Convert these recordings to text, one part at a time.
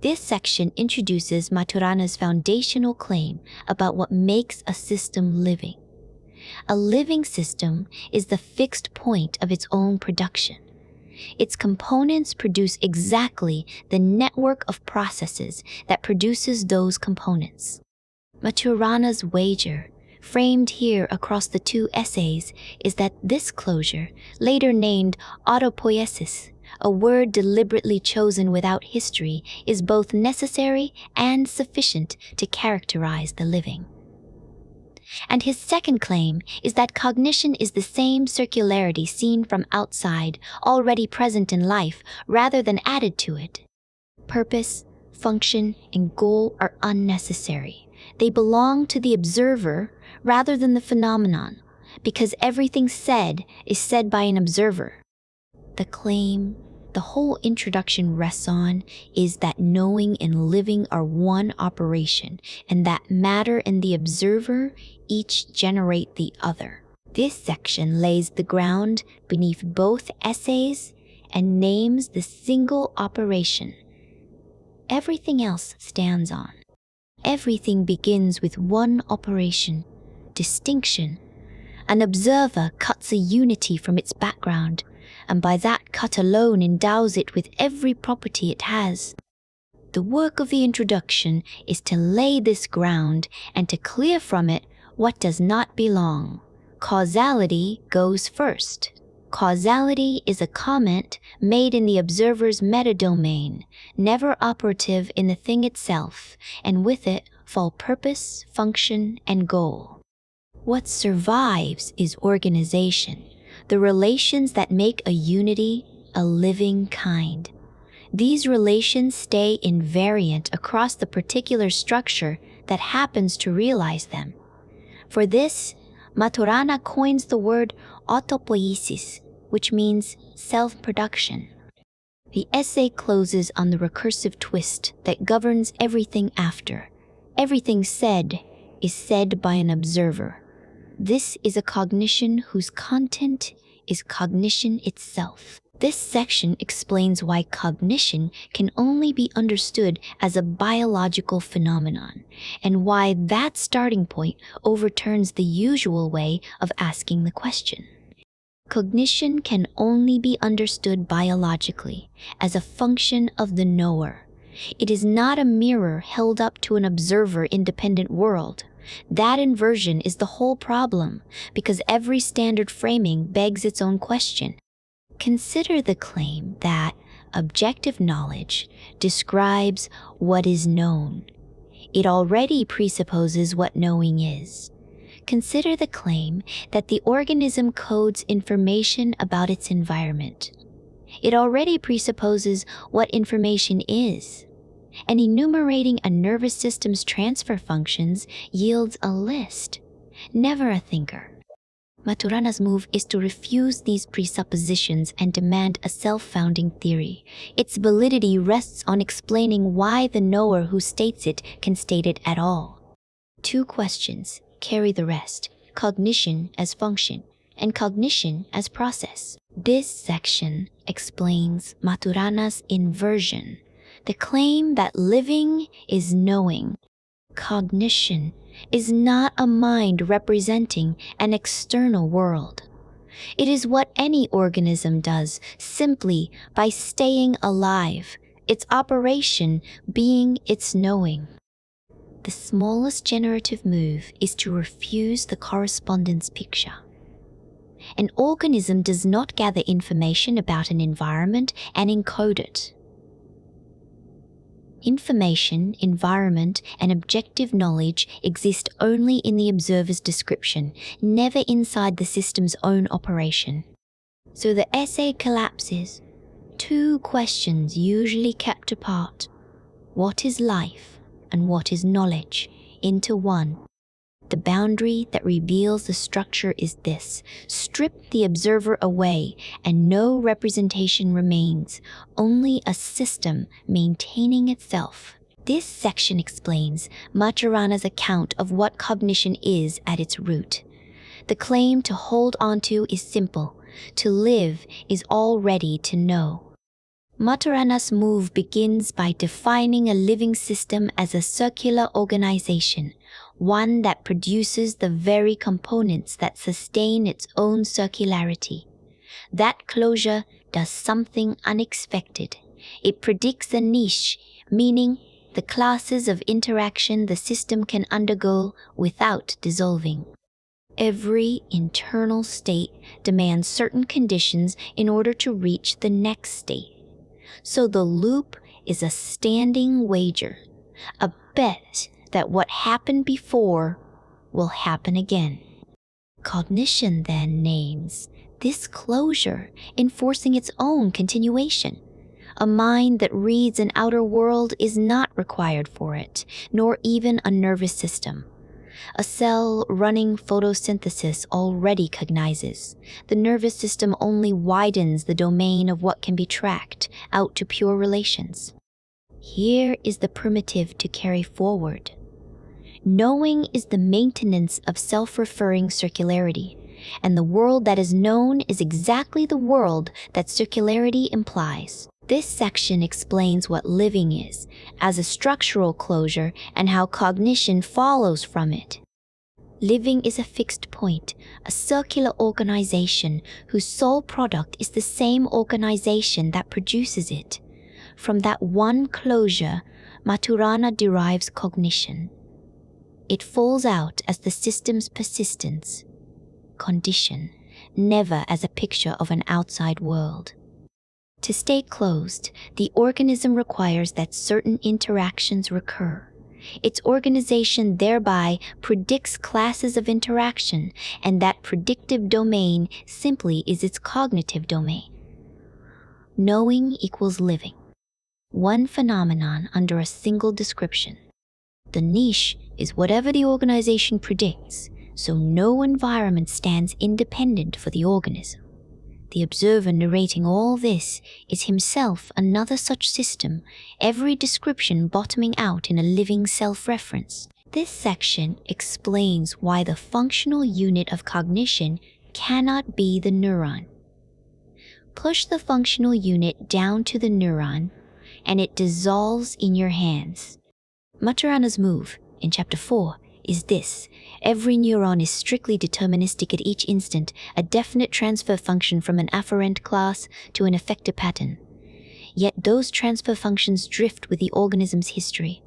This section introduces Maturana's foundational claim about what makes a system living. A living system is the fixed point of its own production. Its components produce exactly the network of processes that produces those components. Maturana's wager, framed here across the two essays, is that this closure, later named Autopoiesis, a word deliberately chosen without history, is both necessary and sufficient to characterize the living. And his second claim is that cognition is the same circularity seen from outside, already present in life, rather than added to it. Purpose, function, and goal are unnecessary. They belong to the observer rather than the phenomenon, because everything said is said by an observer. The claim the whole introduction rests on is that knowing and living are one operation, and that matter and the observer each generate the other. This section lays the ground beneath both essays and names the single operation everything else stands on. Everything begins with one operation, distinction. An observer cuts a unity from its background, and by that cut alone endows it with every property it has. The work of the introduction is to lay this ground and to clear from it what does not belong. Causality goes first. Causality is a comment made in the observer's metadomain, never operative in the thing itself, and with it fall purpose, function, and goal. What survives is organization, the relations that make a unity, a living kind. These relations stay invariant across the particular structure that happens to realize them. For this, Maturana coins the word Autopoiesis, which means self-production. The essay closes on the recursive twist that governs everything after. Everything said is said by an observer. This is a cognition whose content is cognition itself. This section explains why cognition can only be understood as a biological phenomenon, and why that starting point overturns the usual way of asking the question. Cognition can only be understood biologically, as a function of the knower. It is not a mirror held up to an observer-independent world. That inversion is the whole problem, because every standard framing begs its own question. Consider the claim that objective knowledge describes what is known. It already presupposes what knowing is. Consider the claim that the organism codes information about its environment. It already presupposes what information is. And enumerating a nervous system's transfer functions yields a list, never a thinker. Maturana's move is to refuse these presuppositions and demand a self-founding theory. Its validity rests on explaining why the knower who states it can state it at all. Two questions carry the rest: cognition as function and cognition as process. This section explains Maturana's inversion, the claim that living is knowing. Cognition is not a mind representing an external world. It is what any organism does simply by staying alive, its operation being its knowing. The smallest generative move is to refuse the correspondence picture. An organism does not gather information about an environment and encode it. Information, environment, and objective knowledge exist only in the observer's description, never inside the system's own operation. So the essay collapses. Two questions usually kept apart: what is life and what is knowledge, into one. The boundary that reveals the structure is this: strip the observer away and no representation remains, only a system maintaining itself. This section explains Maturana's account of what cognition is at its root. The claim to hold onto is simple: to live is already to know. Maturana's move begins by defining a living system as a circular organization, one that produces the very components that sustain its own circularity. That closure does something unexpected. It predicts a niche, meaning the classes of interaction the system can undergo without dissolving. Every internal state demands certain conditions in order to reach the next state. So the loop is a standing wager, a bet that what happened before will happen again. Cognition then names this closure, enforcing its own continuation. A mind that reads an outer world is not required for it, nor even a nervous system. A cell running photosynthesis already cognizes. The nervous system only widens the domain of what can be tracked out to pure relations. Here is the primitive to carry forward. Knowing is the maintenance of self-referring circularity, and the world that is known is exactly the world that circularity implies. This section explains what living is, as a structural closure, and how cognition follows from it. Living is a fixed point, a circular organization whose sole product is the same organization that produces it. From that one closure, Maturana derives cognition. It falls out as the system's persistence, condition, never as a picture of an outside world. To stay closed, the organism requires that certain interactions recur. Its organization thereby predicts classes of interaction, and that predictive domain simply is its cognitive domain. Knowing equals living. One phenomenon under a single description. The niche is whatever the organization predicts, so no environment stands independent for the organism. The observer narrating all this is himself another such system, every description bottoming out in a living self-reference. This section explains why the functional unit of cognition cannot be the neuron. Push the functional unit down to the neuron, and it dissolves in your hands. Maturana's move, in Chapter 4, is this. Every neuron is strictly deterministic at each instant, a definite transfer function from an afferent class to an effector pattern. Yet those transfer functions drift with the organism's history.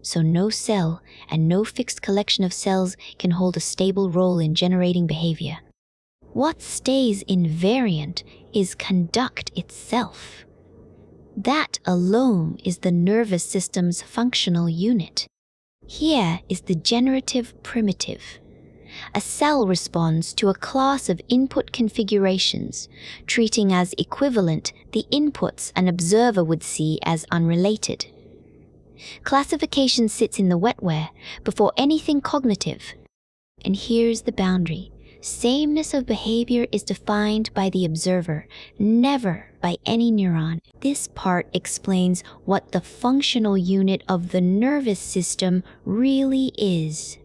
So no cell and no fixed collection of cells can hold a stable role in generating behavior. What stays invariant is conduct itself. That alone is the nervous system's functional unit. Here is the generative primitive. A cell responds to a class of input configurations, treating as equivalent the inputs an observer would see as unrelated. Classification sits in the wetware before anything cognitive. And here's the boundary. Sameness of behavior is defined by the observer, never by any neuron. This part explains what the functional unit of the nervous system really is.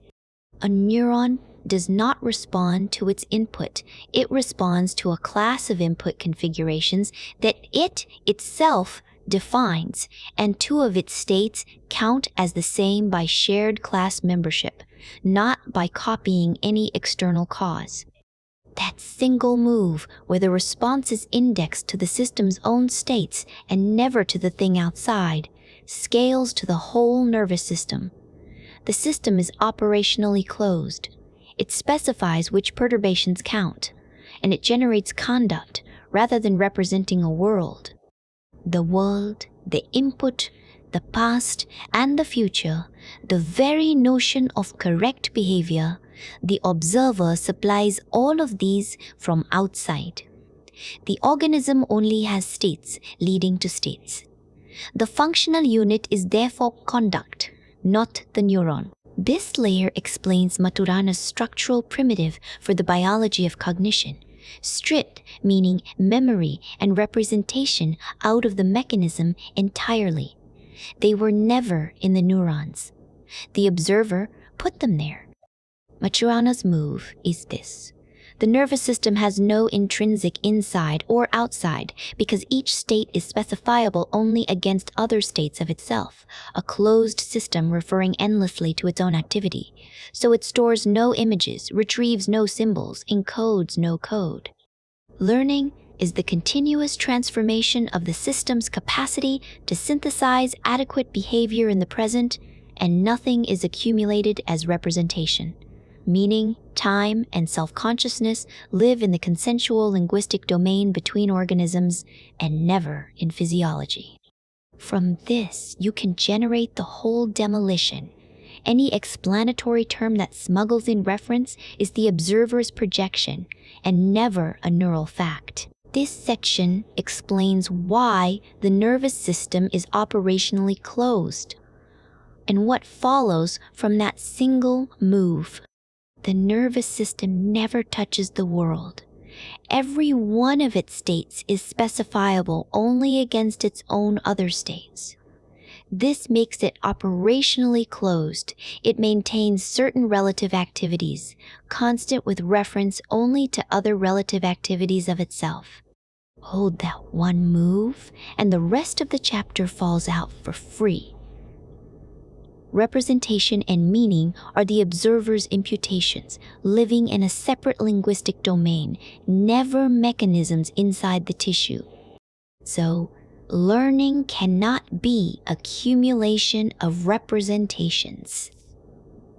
A neuron does not respond to its input. It responds to a class of input configurations that it itself defines, and two of its states count as the same by shared class membership, not by copying any external cause. That single move, where the response is indexed to the system's own states and never to the thing outside, scales to the whole nervous system. The system is operationally closed. It specifies which perturbations count, and it generates conduct rather than representing a world. The world, the input, the past, and the future, the very notion of correct behavior, the observer supplies all of these from outside. The organism only has states leading to states. The functional unit is therefore conduct, not the neuron. This layer explains Maturana's structural primitive for the biology of cognition. Stripped, meaning memory and representation, out of the mechanism entirely. They were never in the neurons. The observer put them there. Maturana's move is this. The nervous system has no intrinsic inside or outside because each state is specifiable only against other states of itself, a closed system referring endlessly to its own activity. So it stores no images, retrieves no symbols, encodes no code. Learning is the continuous transformation of the system's capacity to synthesize adequate behavior in the present, and nothing is accumulated as representation. Meaning, time, and self-consciousness live in the consensual linguistic domain between organisms and never in physiology. From this, you can generate the whole demolition. Any explanatory term that smuggles in reference is the observer's projection and never a neural fact. This section explains why the nervous system is operationally closed and what follows from that single move. The nervous system never touches the world. Every one of its states is specifiable only against its own other states. This makes it operationally closed. It maintains certain relative activities, constant with reference only to other relative activities of itself. Hold that one move, and the rest of the chapter falls out for free. Representation and meaning are the observer's imputations, living in a separate linguistic domain, never mechanisms inside the tissue. So, learning cannot be accumulation of representations.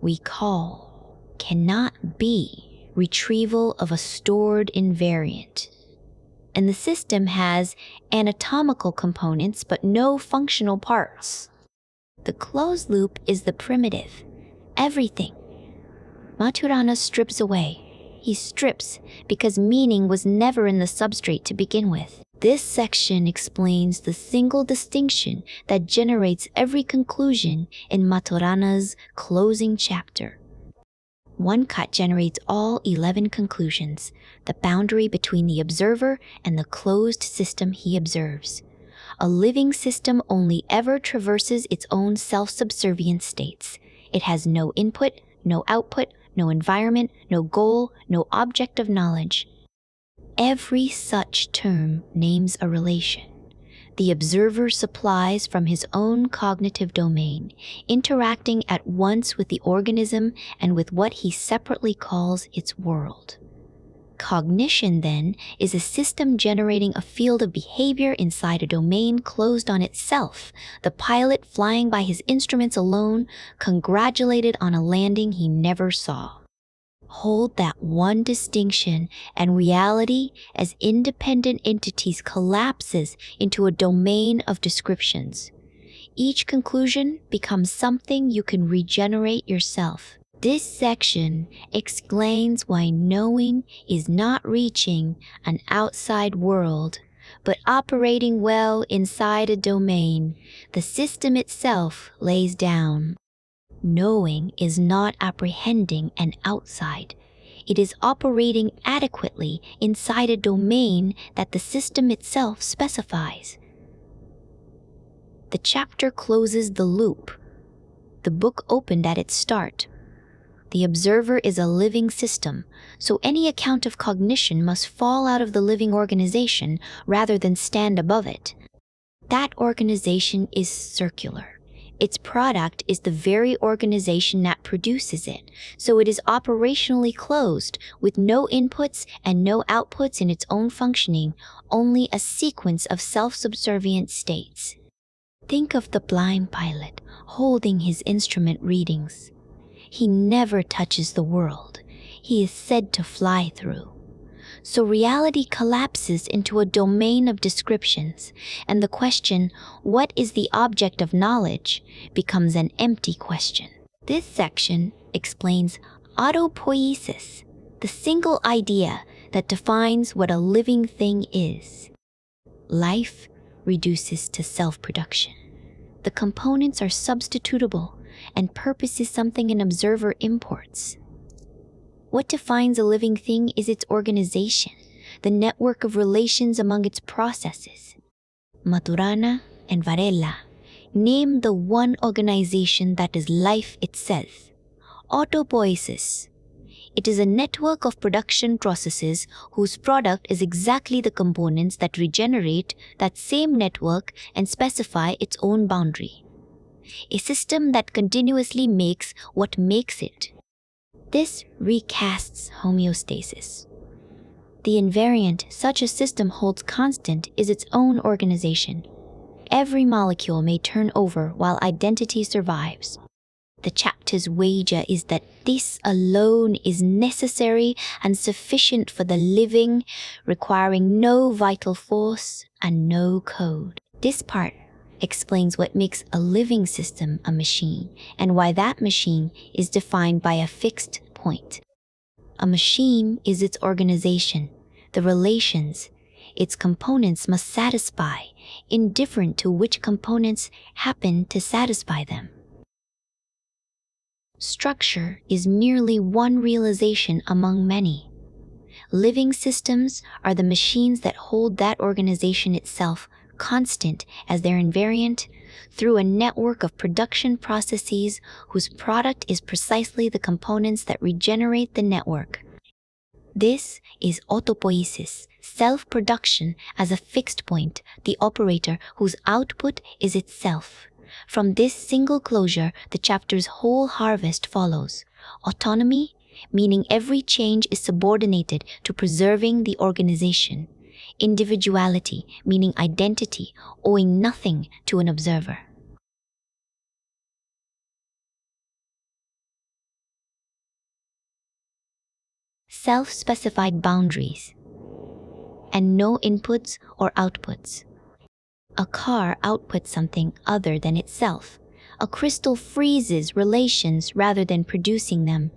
Recall cannot be retrieval of a stored invariant. And the system has anatomical components but no functional parts. The closed loop is the primitive, everything. Maturana strips away. He strips because meaning was never in the substrate to begin with. This section explains the single distinction that generates every conclusion in Maturana's closing chapter. One cut generates all 11 conclusions, the boundary between the observer and the closed system he observes. A living system only ever traverses its own self-subservient states. It has no input, no output, no environment, no goal, no object of knowledge. Every such term names a relation. The observer supplies from his own cognitive domain, interacting at once with the organism and with what he separately calls its world. Cognition, then, is a system generating a field of behavior inside a domain closed on itself, the pilot flying by his instruments alone, congratulated on a landing he never saw. Hold that one distinction, and reality as independent entities collapses into a domain of descriptions. Each conclusion becomes something you can regenerate yourself. This section explains why knowing is not reaching an outside world, but operating well inside a domain the system itself lays down. Knowing is not apprehending an outside. It is operating adequately inside a domain that the system itself specifies. The chapter closes the loop. The book opened at its start. The observer is a living system, so any account of cognition must fall out of the living organization rather than stand above it. That organization is circular. Its product is the very organization that produces it, so it is operationally closed, with no inputs and no outputs in its own functioning, only a sequence of self-subservient states. Think of the blind pilot holding his instrument readings. He never touches the world. He is said to fly through. So reality collapses into a domain of descriptions, and the question, what is the object of knowledge, becomes an empty question. This section explains autopoiesis, the single idea that defines what a living thing is. Life reduces to self-production. The components are substitutable, and purpose is something an observer imports. What defines a living thing is its organization, the network of relations among its processes. Maturana and Varela name the one organization that is life itself, autopoiesis. It is a network of production processes whose product is exactly the components that regenerate that same network and specify its own boundary. A system that continuously makes what makes it. This recasts homeostasis. The invariant such a system holds constant is its own organization. Every molecule may turn over while identity survives. The chapter's wager is that this alone is necessary and sufficient for the living, requiring no vital force and no code. This part explains what makes a living system a machine and why that machine is defined by a fixed point. A machine is its organization, the relations its components must satisfy, indifferent to which components happen to satisfy them. Structure is merely one realization among many. Living systems are the machines that hold that organization itself constant as their invariant through a network of production processes whose product is precisely the components that regenerate the network. This is autopoiesis, self-production as a fixed point, the operator whose output is itself. From this single closure, the chapter's whole harvest follows. Autonomy, meaning every change is subordinated to preserving the organization. Individuality, meaning identity, owing nothing to an observer. Self-specified boundaries, and no inputs or outputs. A car outputs something other than itself. A crystal freezes relations rather than producing them.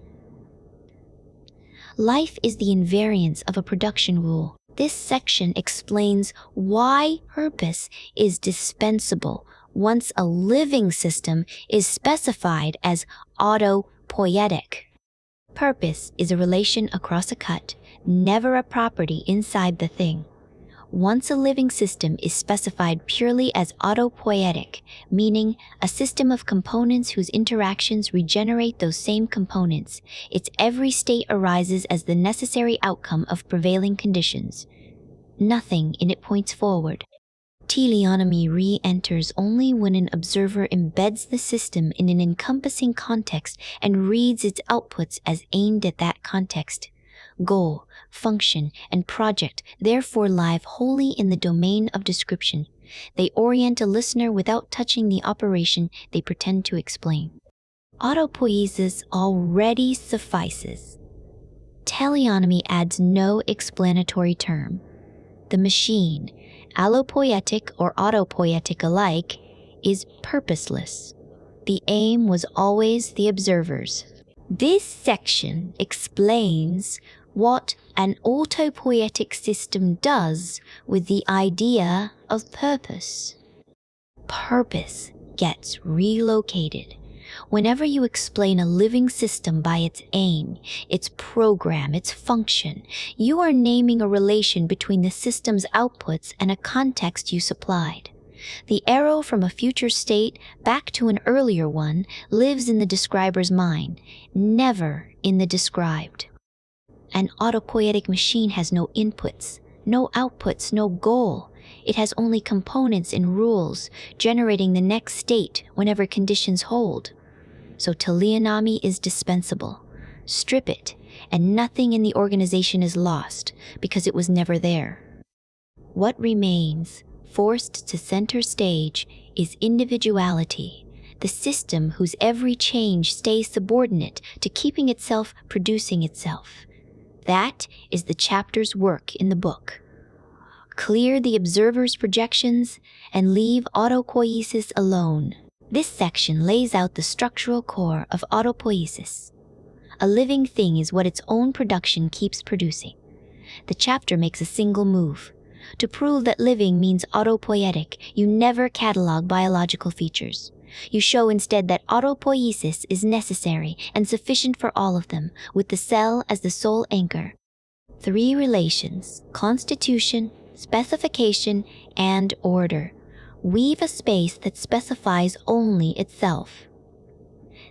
Life is the invariance of a production rule. This section explains why purpose is dispensable once a living system is specified as autopoietic. Purpose is a relation across a cut, never a property inside the thing. Once a living system is specified purely as autopoietic, meaning a system of components whose interactions regenerate those same components, its every state arises as the necessary outcome of prevailing conditions. Nothing in it points forward. Teleonomy re-enters only when an observer embeds the system in an encompassing context and reads its outputs as aimed at that context. Goal, function, and project therefore live wholly in the domain of description. They orient a listener without touching the operation they pretend to explain. Autopoiesis already suffices. Teleonomy adds no explanatory term. The machine, allopoietic or autopoietic alike, is purposeless. The aim was always the observer's. This section explains what an autopoietic system does with the idea of purpose. Purpose gets relocated. Whenever you explain a living system by its aim, its program, its function, you are naming a relation between the system's outputs and a context you supplied. The arrow from a future state back to an earlier one lives in the describer's mind, never in the described. An autopoietic machine has no inputs, no outputs, no goal. It has only components and rules, generating the next state whenever conditions hold. So teleonomy is dispensable. Strip it, and nothing in the organization is lost, because it was never there. What remains, forced to center stage, is individuality, the system whose every change stays subordinate to keeping itself producing itself. That is the chapter's work in the book. Clear the observer's projections and leave autopoiesis alone. This section lays out the structural core of autopoiesis. A living thing is what its own production keeps producing. The chapter makes a single move. To prove that living means autopoietic, you never catalog biological features. You show instead that autopoiesis is necessary and sufficient for all of them, with the cell as the sole anchor. 3 relations, constitution, specification, and order, weave a space that specifies only itself.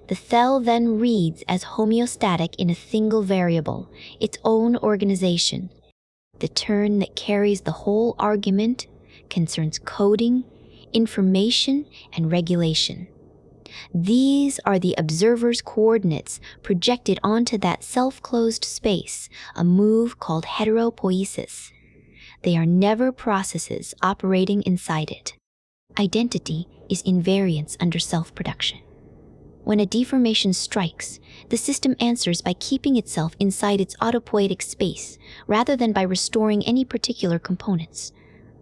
The cell then reads as homeostatic in a single variable, its own organization. The turn that carries the whole argument concerns coding, information, and regulation. These are the observer's coordinates projected onto that self-closed space, a move called heteropoiesis. They are never processes operating inside it. Identity is invariance under self-production. When a deformation strikes, the system answers by keeping itself inside its autopoietic space rather than by restoring any particular components.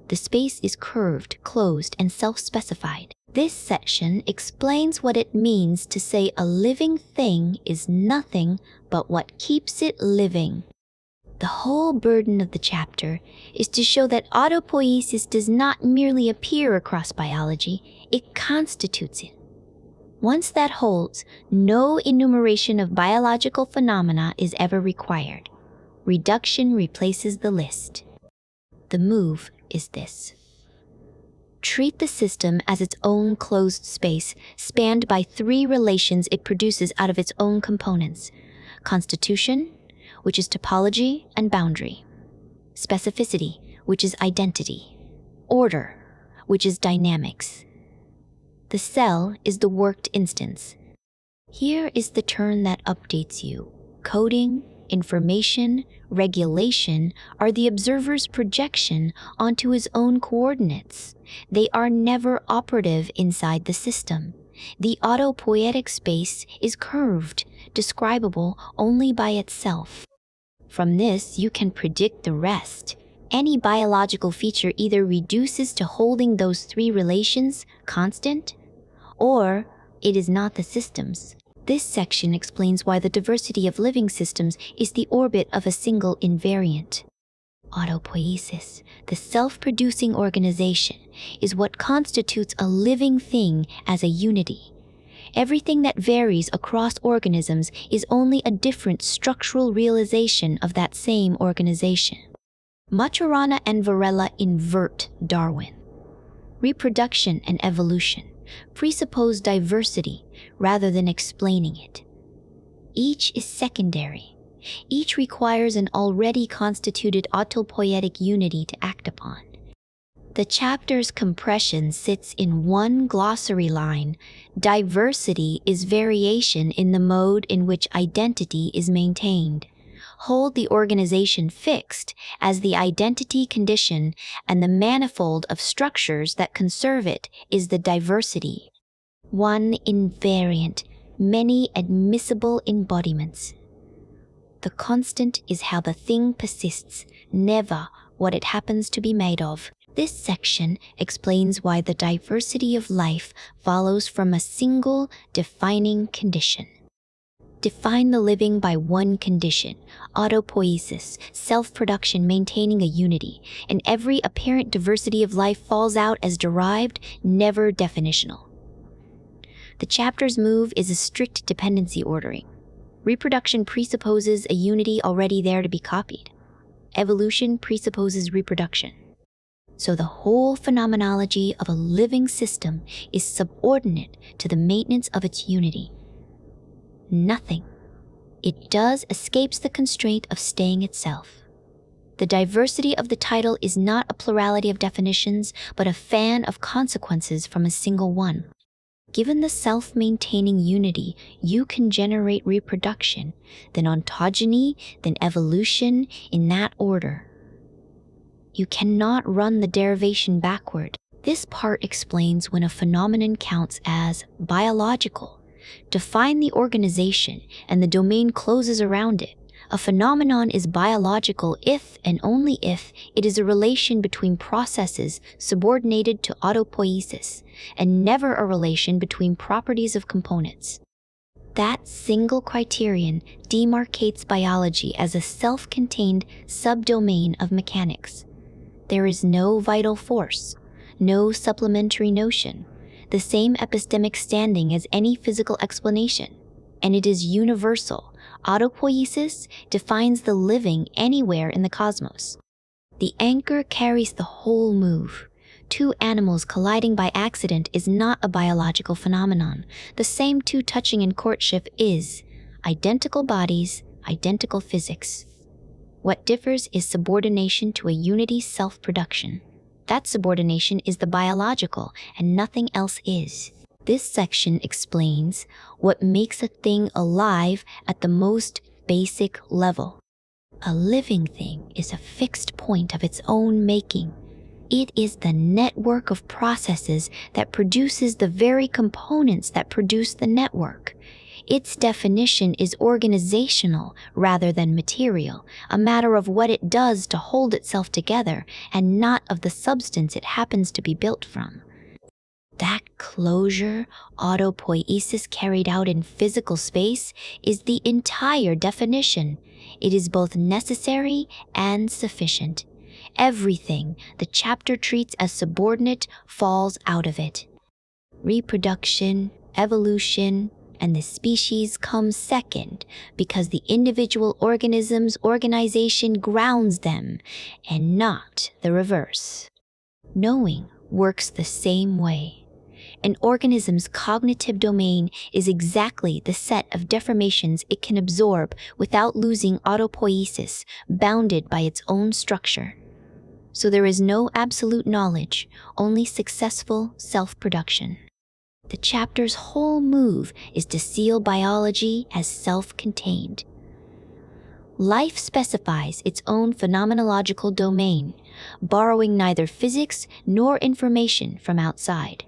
The space is curved, closed, and self-specified. This section explains what it means to say a living thing is nothing but what keeps it living. The whole burden of the chapter is to show that autopoiesis does not merely appear across biology, it constitutes it. Once that holds, no enumeration of biological phenomena is ever required. Reduction replaces the list. The move is this. Treat the system as its own closed space, spanned by three relations it produces out of its own components: constitution, which is topology and boundary; specificity, which is identity; order, which is dynamics. The cell is the worked instance. Here is the turn that updates you. Coding, information, regulation are the observer's projection onto his own coordinates. They are never operative inside the system. The autopoietic space is curved, describable only by itself. From this, you can predict the rest. Any biological feature either reduces to holding those three relations constant, or it is not the system's. This section explains why the diversity of living systems is the orbit of a single invariant. Autopoiesis, the self-producing organization, is what constitutes a living thing as a unity. Everything that varies across organisms is only a different structural realization of that same organization. Maturana and Varela invert Darwin. Reproduction and evolution presuppose diversity rather than explaining it. Each is secondary. Each requires an already constituted autopoietic unity to act upon. The chapter's compression sits in one glossary line. Diversity is variation in the mode in which identity is maintained. Hold the organization fixed as the identity condition, and the manifold of structures that conserve it is the diversity. One invariant, many admissible embodiments. The constant is how the thing persists, never what it happens to be made of. This section explains why the diversity of life follows from a single defining condition. Define the living by one condition, autopoiesis, self-production maintaining a unity, and every apparent diversity of life falls out as derived, never definitional. The chapter's move is a strict dependency ordering. Reproduction presupposes a unity already there to be copied. Evolution presupposes reproduction. So the whole phenomenology of a living system is subordinate to the maintenance of its unity. Nothing it does escapes the constraint of staying itself. The diversity of the title is not a plurality of definitions, but a fan of consequences from a single one. Given the self-maintaining unity, you can generate reproduction, then ontogeny, then evolution, in that order. You cannot run the derivation backward. This part explains when a phenomenon counts as biological. Define the organization, and the domain closes around it. A phenomenon is biological if and only if it is a relation between processes subordinated to autopoiesis, and never a relation between properties of components. That single criterion demarcates biology as a self-contained subdomain of mechanics. There is no vital force, no supplementary notion, the same epistemic standing as any physical explanation, and it is universal. Autopoiesis defines the living anywhere in the cosmos. The anchor carries the whole move. Two animals colliding by accident is not a biological phenomenon. The same two touching in courtship is. Identical bodies, identical physics. What differs is subordination to a unity self-production. That subordination is the biological, and nothing else is. This section explains what makes a thing alive at the most basic level. A living thing is a fixed point of its own making. It is the network of processes that produces the very components that produce the network. Its definition is organizational rather than material, a matter of what it does to hold itself together and not of the substance it happens to be built from. That closure, autopoiesis carried out in physical space, is the entire definition. It is both necessary and sufficient. Everything the chapter treats as subordinate falls out of it. Reproduction, evolution, and the species come second because the individual organism's organization grounds them, and not the reverse. Knowing works the same way. An organism's cognitive domain is exactly the set of deformations it can absorb without losing autopoiesis, bounded by its own structure. So there is no absolute knowledge, only successful self-production. The chapter's whole move is to seal biology as self-contained. Life specifies its own phenomenological domain, borrowing neither physics nor information from outside.